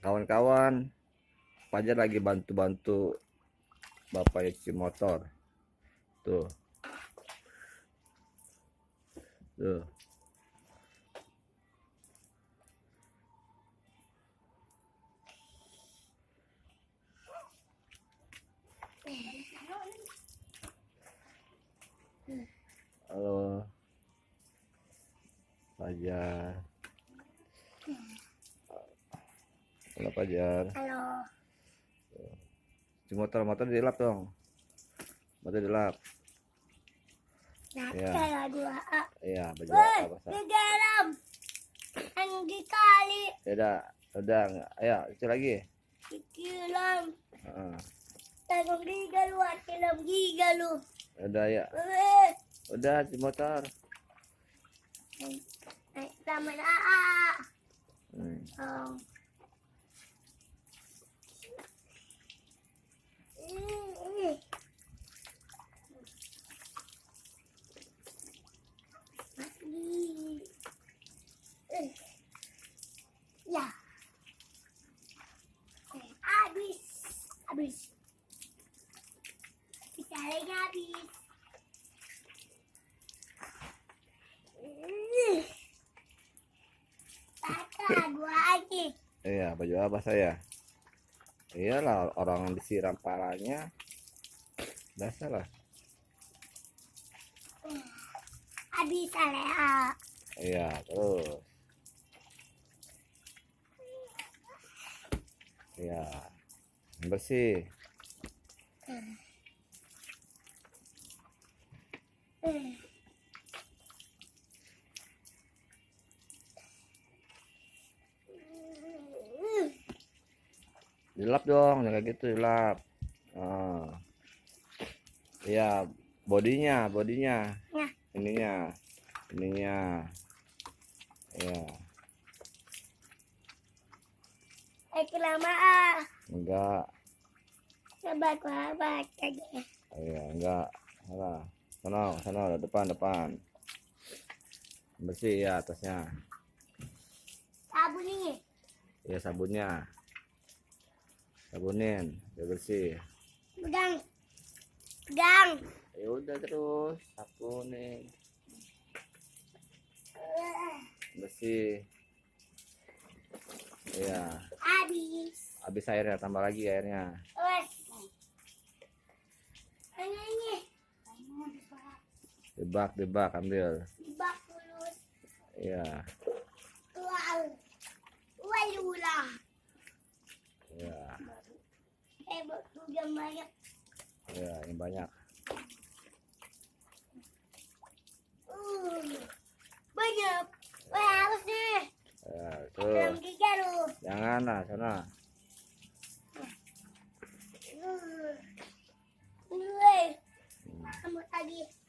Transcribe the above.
kawan-kawan, Fajar lagi bantu-bantu bapaknya cuci motor. Tuh. Tuh. Halo, Fajar. Halo, Fajar. Halo. Cuci motor dilap dong. Motor dilap. Nanti Ya. kalau dua A. Iya, baju Woi, apa sah? di dalam. Anggi kali. Udah, ayo, cuci lagi. Kilam. Heeh. Tanggung giga lu, kilam giga lu. Udah ya. Udah cuci motor. Sama A. Oh. Ya. Habis. Caranya habis. Kakak, gua lagi. Iya, baju apa saya? Iyalah, orang disiram palanya. Biasalah. Habis Alea. Iya, terus. Iya. Bersih. Dilap dong, kayak gitu dilap. Iya, bodinya. Ya. Ininya. Iya. Kelamaan. Enggak. Coba gua baca deh. Iya, enggak. Sana, depan. Bersih ya atasnya. Sabun ini. Ya sabunnya. Sabunin, biar bersih. Pegang. Ya udah terus sabunin. Bersih. Iya. Habis airnya, tambah lagi airnya. Ini. Debak, ambil. Bak tulus. Iya. Walula. Iya. Betul yang banyak. Iya, yang banyak. Banyak. Wah, harus nih. Ya, Dalam tuh. giga lu. Jangan lah, sana. Woi. Kamu tadi